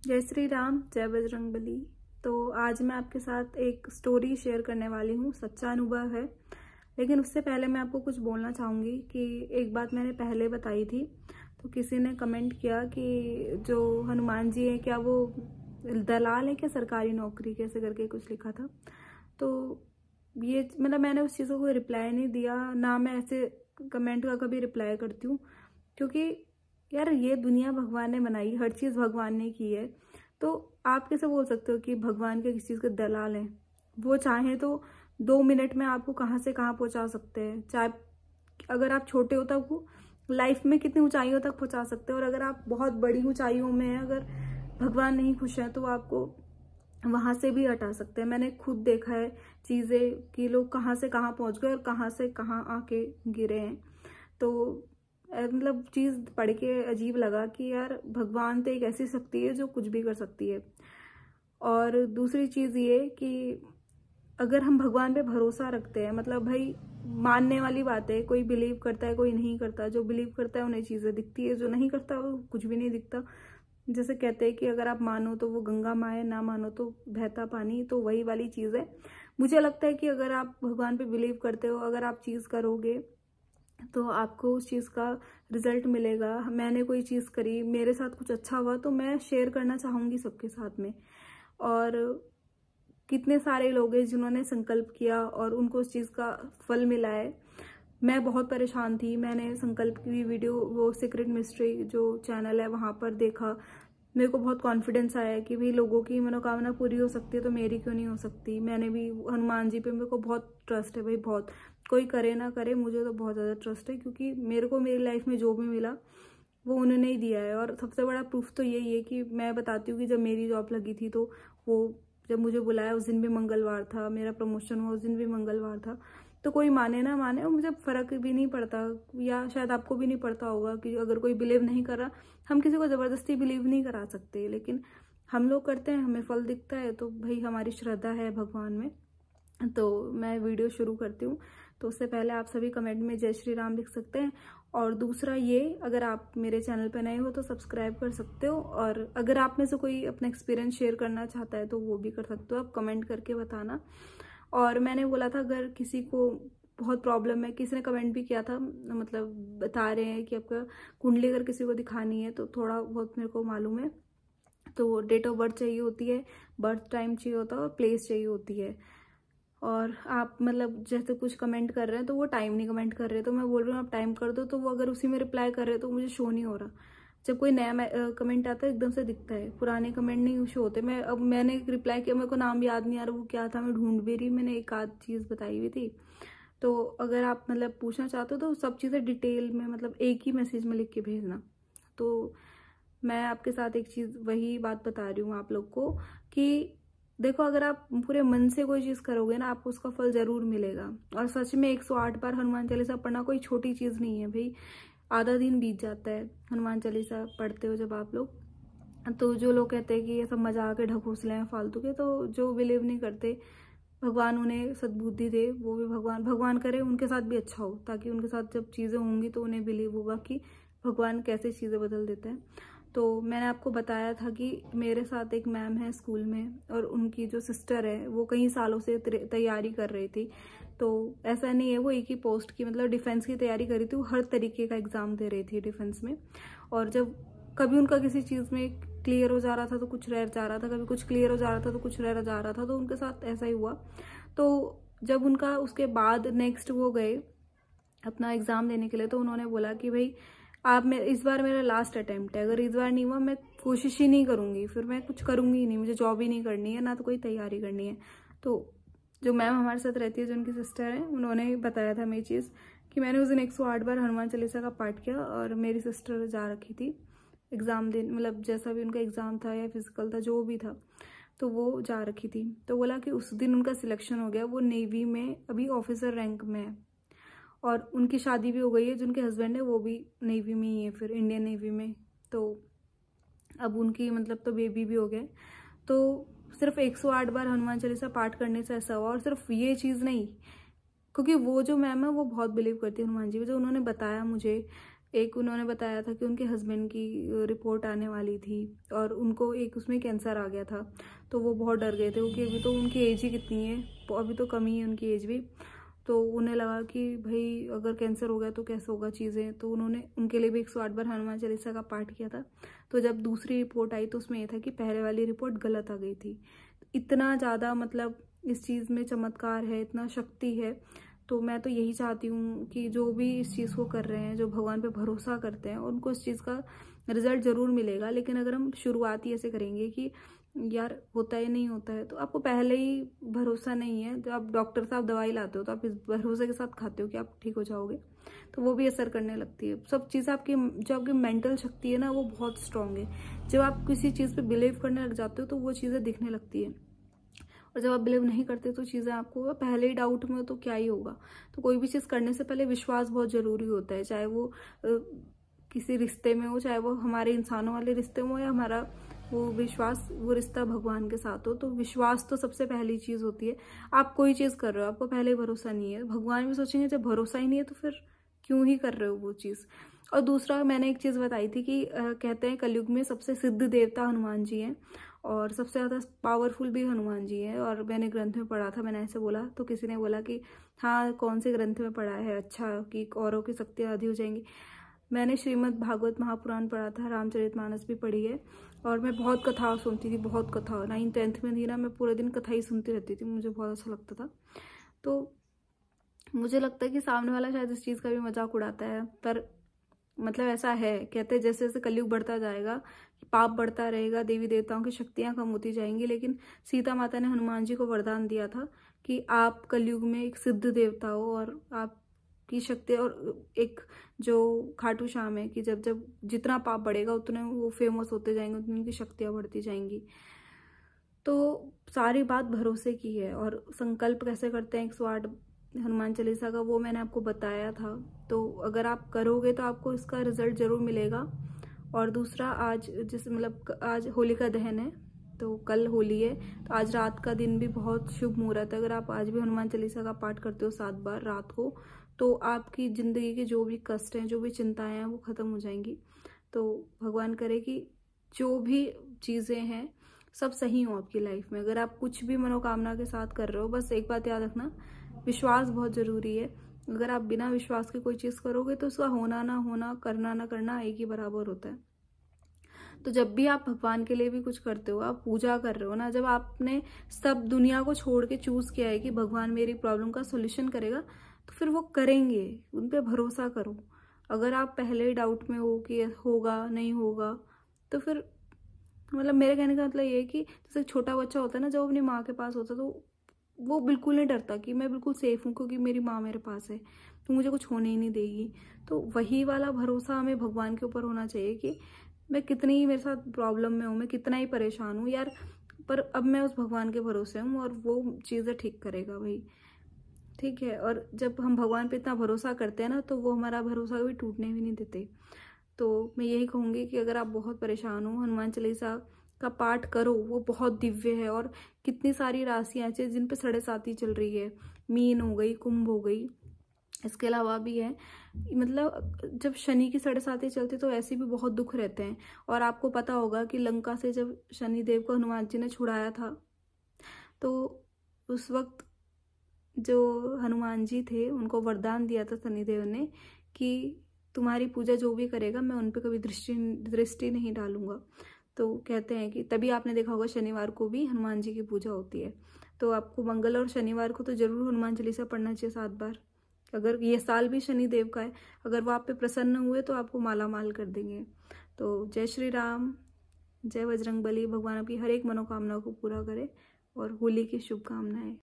जय श्री राम, जय बजरंगबली। तो आज मैं आपके साथ एक स्टोरी शेयर करने वाली हूँ। सच्चा अनुभव है, लेकिन उससे पहले मैं आपको कुछ बोलना चाहूँगी कि एक बात मैंने पहले बताई थी। तो किसी ने कमेंट किया कि जो हनुमान जी हैं क्या वो दलाल है क्या, सरकारी नौकरी कैसे करके कुछ लिखा था। तो ये मतलब मैंने उस चीज़ को कोई रिप्लाई नहीं दिया, ना मैं ऐसे कमेंट का कभी रिप्लाई करती हूँ, क्योंकि यार ये दुनिया भगवान ने बनाई, हर चीज़ भगवान ने की है। तो आप कैसे बोल सकते हो कि भगवान के किसी चीज़ के दलाल हैं। वो चाहें तो 2 मिनट में आपको कहाँ से कहाँ पहुँचा सकते हैं। चाहे अगर आप छोटे हो तब वो लाइफ में कितनी ऊंचाइयों तक पहुँचा सकते हैं, और अगर आप बहुत बड़ी ऊंचाइयों में हैं, अगर भगवान नहीं खुश है तो आपको वहां से भी हटा सकते हैं। मैंने खुद देखा है चीज़ें कि लोग कहाँ से कहाँ पहुँच गए और कहाँ से कहाँ आके गिरे हैं। तो मतलब चीज़ पढ़ के अजीब लगा कि यार भगवान तो एक ऐसी शक्ति है जो कुछ भी कर सकती है। और दूसरी चीज़ ये कि अगर हम भगवान पे भरोसा रखते हैं, मतलब भाई मानने वाली बात है, कोई बिलीव करता है कोई नहीं करता। जो बिलीव करता है उन्हें चीज़ें दिखती है, जो नहीं करता वो कुछ भी नहीं दिखता। जैसे कहते हैं कि अगर आप मानो तो वो गंगा माँ है, ना मानो तो बहता पानी। तो वही वाली चीज़ है। मुझे लगता है कि अगर आप भगवान पे बिलीव करते हो, अगर आप चीज़ करोगे तो आपको उस चीज़ का रिजल्ट मिलेगा। मैंने कोई चीज़ करी, मेरे साथ कुछ अच्छा हुआ तो मैं शेयर करना चाहूँगी सबके साथ में। और कितने सारे लोग हैं जिन्होंने संकल्प किया और उनको उस चीज़ का फल मिला है। मैं बहुत परेशान थी, मैंने संकल्प की वीडियो वो सीक्रेट मिस्ट्री जो चैनल है वहाँ पर देखा। मेरे को बहुत कॉन्फिडेंस आया कि भाई लोगों की मनोकामना पूरी हो सकती है तो मेरी क्यों नहीं हो सकती। मैंने भी हनुमान जी पे मेरे को बहुत ट्रस्ट है भाई, बहुत। कोई करे ना करे, मुझे तो बहुत ज़्यादा ट्रस्ट है, क्योंकि मेरे को मेरी लाइफ में जो भी मिला वो उन्होंने ही दिया है। और सबसे बड़ा प्रूफ तो यही है कि मैं बताती हूँ कि जब मेरी जॉब लगी थी तो वो जब मुझे बुलाया उस दिन भी मंगलवार था, मेरा प्रमोशन हुआ उस दिन भी मंगलवार था। तो कोई माने ना माने, और मुझे फर्क भी नहीं पड़ता, या शायद आपको भी नहीं पड़ता होगा कि अगर कोई बिलीव नहीं कर रहा, हम किसी को ज़बरदस्ती बिलीव नहीं करा सकते, लेकिन हम लोग करते हैं, हमें फल दिखता है तो भाई हमारी श्रद्धा है भगवान में। तो मैं वीडियो शुरू करती हूँ। तो उससे पहले आप सभी कमेंट में जय श्री राम लिख सकते हैं। और दूसरा ये, अगर आप मेरे चैनल पर नए हो तो सब्सक्राइब कर सकते हो, और अगर आप में से कोई अपना एक्सपीरियंस शेयर करना चाहता है तो वो भी कर सकते हो, आप कमेंट करके बताना। और मैंने बोला था अगर किसी को बहुत प्रॉब्लम है, किसी ने कमेंट भी किया था, मतलब बता रहे हैं कि आपका कुंडली अगर किसी को दिखानी है तो थोड़ा बहुत मेरे को मालूम है। तो डेट ऑफ बर्थ चाहिए होती है, बर्थ टाइम चाहिए होता है और प्लेस चाहिए होती है। और आप मतलब जैसे कुछ कमेंट कर रहे हैं तो वो टाइम नहीं कमेंट कर रहे, तो मैं बोल रही हूँ आप टाइम कर दो, तो वो अगर उसी में रिप्लाई कर रहे हैं तो मुझे शो नहीं हो रहा। जब कोई नया कमेंट आता है एकदम से दिखता है, पुराने कमेंट नहीं शो होते। मैंने एक रिप्लाई किया, मेरे को नाम याद नहीं आ रहा वो क्या था, मैं ढूंढ भी रही, मैंने एक आध चीज़ बताई हुई थी। तो अगर आप मतलब पूछना चाहते हो तो सब चीज़ें डिटेल में, मतलब एक ही मैसेज में लिख के भेजना। तो मैं आपके साथ एक चीज़ वही बात बता रही हूँ आप लोग को कि देखो, अगर आप पूरे मन से कोई चीज़ करोगे ना, आपको उसका फल जरूर मिलेगा। और सच में 108 बार हनुमान चालीसा पढ़ना कोई छोटी चीज़ नहीं है भाई। आधा दिन बीत जाता है हनुमान चालीसा पढ़ते हो जब आप लोग। तो जो लोग कहते हैं कि ये सब मजाक है, ढकोसले हैं फालतू के, तो जो बिलीव नहीं करते, भगवान उन्हें सद्बुद्धि दे। वो भी भगवान भगवान करे उनके साथ भी अच्छा हो, ताकि उनके साथ जब चीज़ें होंगी तो उन्हें बिलीव होगा कि भगवान कैसे चीज़ें बदल देते हैं। तो मैंने आपको बताया था कि मेरे साथ एक मैम है स्कूल में, और उनकी जो सिस्टर है वो कई सालों से तैयारी कर रही थी। तो ऐसा नहीं है वो एक ही पोस्ट की, मतलब डिफेंस की तैयारी करी थी, वो हर तरीके का एग्ज़ाम दे रही थी डिफेंस में। और जब कभी उनका किसी चीज़ में क्लियर हो जा रहा था तो कुछ रह जा रहा था, कभी कुछ क्लियर हो जा रहा था तो कुछ रह जा रहा था, तो उनके साथ ऐसा ही हुआ। तो जब उनका उसके बाद नेक्स्ट वो गए अपना एग्ज़ाम देने के लिए, तो उन्होंने बोला कि भाई आप मैं इस बार मेरा लास्ट अटेम्प्ट है, अगर इस बार नहीं हुआ मैं कोशिश ही नहीं करूँगी, फिर मैं कुछ करूँगी ही नहीं, मुझे जॉब ही नहीं करनी है, ना तो कोई तैयारी करनी है। तो जो मैम हमारे साथ रहती है, जो उनकी सिस्टर है, उन्होंने बताया था मेरी चीज़ कि मैंने उस दिन 108 बार हनुमान चालीसा का पाठ किया, और मेरी सिस्टर जा रखी थी एग्ज़ाम देने, मतलब जैसा भी उनका एग्ज़ाम था या फिजिकल था जो भी था, तो वो जा रखी थी। तो बोला कि उस दिन उनका सिलेक्शन हो गया, वो नेवी में अभी ऑफिसर रैंक में है, और उनकी शादी भी हो गई है, जो उनके हस्बैंड है वो भी नेवी में ही है, फिर इंडियन नेवी में। तो अब उनकी मतलब तो बेबी भी हो गए। तो सिर्फ 108 बार हनुमान चालीसा पाठ करने से ऐसा हुआ। और सिर्फ ये चीज़ नहीं, क्योंकि वो जो मैम है वो बहुत बिलीव करती है हनुमान जी में, जो उन्होंने बताया मुझे एक उन्होंने बताया था कि उनके हस्बैंड की रिपोर्ट आने वाली थी और उनको एक उसमें कैंसर आ गया था, तो वो बहुत डर गए थे क्योंकि अभी तो उनकी एज ही कितनी है, अभी तो कम ही है उनकी एज भी। तो उन्हें लगा कि भाई अगर कैंसर हो गया तो कैसे होगा चीज़ें, तो उन्होंने उनके लिए भी 108 बार हनुमान चालीसा का पाठ किया था। तो जब दूसरी रिपोर्ट आई तो उसमें यह था कि पहले वाली रिपोर्ट गलत आ गई थी। इतना ज़्यादा मतलब इस चीज़ में चमत्कार है, इतना शक्ति है। तो मैं तो यही चाहती हूँ कि जो भी इस चीज़ को कर रहे हैं, जो भगवान पे भरोसा करते हैं, उनको इस चीज़ का रिजल्ट ज़रूर मिलेगा। लेकिन अगर हम शुरुआत ही ऐसे करेंगे कि यार होता है नहीं होता है, तो आपको पहले ही भरोसा नहीं है, तो आप डॉक्टर साहब दवाई लाते हो तो आप इस भरोसे के साथ खाते हो कि आप ठीक हो जाओगे, तो वो भी असर करने लगती है। सब चीज़ आपकी जो आपकी मेंटल शक्ति है ना, वो बहुत स्ट्रांग है। जब आप किसी चीज़ पे बिलीव करने लग जाते हो तो वो चीज़ें दिखने लगती है, और जब आप बिलीव नहीं करते तो चीज़ें आपको पहले ही डाउट में हो तो क्या ही होगा। तो कोई भी चीज़ करने से पहले विश्वास बहुत ज़रूरी होता है, चाहे वो किसी रिश्ते में हो, चाहे वो हमारे इंसानों वाले रिश्ते में हो, या हमारा वो विश्वास, वो रिश्ता भगवान के साथ हो। तो विश्वास तो सबसे पहली चीज़ होती है। आप कोई चीज़ कर रहे हो, आपको पहले ही भरोसा नहीं है, भगवान भी सोचेंगे जब भरोसा ही नहीं है तो फिर क्यों ही कर रहे हो वो चीज़। और दूसरा मैंने एक चीज़ बताई थी कि कहते हैं कलयुग में सबसे सिद्ध देवता हनुमान जी हैं और सबसे ज़्यादा पावरफुल भी हनुमान जी हैं। और मैंने ग्रंथ में पढ़ा था, मैंने ऐसे बोला तो किसी ने बोला कि हाँ कौन से ग्रंथ में पढ़ा है, अच्छा कि औरों की शक्तियाँ आधी हो जाएंगी। मैंने श्रीमद् भागवत महापुराण पढ़ा था, रामचरितमानस भी पढ़ी है, और मैं बहुत कथा सुनती थी, बहुत कथा। 9th 10th में थी ना, मैं पूरे दिन कथा ही सुनती रहती थी, मुझे बहुत अच्छा लगता था। तो मुझे लगता है कि सामने वाला शायद इस चीज़ का भी मजाक उड़ाता है, पर मतलब ऐसा है। कहते हैं जैसे जैसे कलयुग बढ़ता जाएगा, पाप बढ़ता रहेगा, देवी देवताओं की शक्तियाँ कम होती जाएंगी। लेकिन सीता माता ने हनुमान जी को वरदान दिया था कि आप कलयुग में एक सिद्ध देवता हो और आपकी शक्ति, और एक जो खाटू श्याम है कि जब जब जितना पाप बढ़ेगा उतने वो फेमस होते जाएंगे, उतनी उनकी शक्तियाँ बढ़ती जाएंगी। तो सारी बात भरोसे की है। और संकल्प कैसे करते हैं 108 हनुमान चालीसा का, वो मैंने आपको बताया था। तो अगर आप करोगे तो आपको इसका रिजल्ट जरूर मिलेगा। और दूसरा, आज मतलब आज होलिका दहन है, तो कल होली है, तो आज रात का दिन भी बहुत शुभ मुहूर्त है। अगर आप आज भी हनुमान चालीसा का पाठ करते हो 7 बार रात को, तो आपकी जिंदगी के जो भी कष्ट हैं, जो भी चिंताएं हैं, वो खत्म हो जाएंगी। तो भगवान करे कि जो भी चीज़ें हैं सब सही हो आपकी लाइफ में। अगर आप कुछ भी मनोकामना के साथ कर रहे हो, बस एक बात याद रखना, विश्वास बहुत ज़रूरी है। अगर आप बिना विश्वास के कोई चीज़ करोगे तो उसका होना ना होना, करना ना करना एक ही बराबर होता है। तो जब भी आप भगवान के लिए भी कुछ करते हो, आप पूजा कर रहे हो ना, जब आपने सब दुनिया को छोड़ के चूज किया है कि भगवान मेरी प्रॉब्लम का सोल्यूशन करेगा, तो फिर वो करेंगे, उन पे भरोसा करो। अगर आप पहले ही डाउट में हो कि होगा नहीं होगा, तो फिर मतलब मेरे कहने का मतलब ये है कि जैसे छोटा बच्चा होता है ना, जब अपनी माँ के पास होता है तो वो बिल्कुल नहीं डरता कि मैं बिल्कुल सेफ हूँ क्योंकि मेरी माँ मेरे पास है, तो मुझे कुछ होने ही नहीं देगी। तो वही वाला भरोसा हमें भगवान के ऊपर होना चाहिए कि मैं कितनी ही मेरे साथ प्रॉब्लम में हूँ, मैं कितना ही परेशान हूँ यार, पर अब मैं उस भगवान के भरोसे हूँ और वो चीज़ें ठीक करेगा भाई। ठीक है। और जब हम भगवान पे इतना भरोसा करते हैं ना, तो वो हमारा भरोसा कभी टूटने भी नहीं देते। तो मैं यही कहूँगी कि अगर आप बहुत परेशान हो, हनुमान चालीसा का पाठ करो, वो बहुत दिव्य है। और कितनी सारी राशियाँ ऐसी जिन पे 7.5 चल रही है, मीन हो गई, कुंभ हो गई, इसके अलावा भी है। मतलब जब शनि की 7.5 चलती तो ऐसे भी बहुत दुख रहते हैं। और आपको पता होगा कि लंका से जब शनि देव को हनुमान जी ने छुड़ाया था, तो उस वक्त जो हनुमान जी थे उनको वरदान दिया था शनिदेव ने कि तुम्हारी पूजा जो भी करेगा मैं उन पर कभी दृष्टि नहीं डालूंगा। तो कहते हैं कि तभी आपने देखा होगा शनिवार को भी हनुमान जी की पूजा होती है। तो आपको मंगल और शनिवार को तो जरूर हनुमान चालीसा पढ़ना चाहिए 7 बार। अगर ये साल भी शनि देव का है, अगर वो आप पे प्रसन्न हुए तो आपको माला माल कर देंगे। तो जय श्री राम, जय बजरंगबली। भगवान आपकी हर एक मनोकामना को पूरा करे और होली की शुभकामनाएं।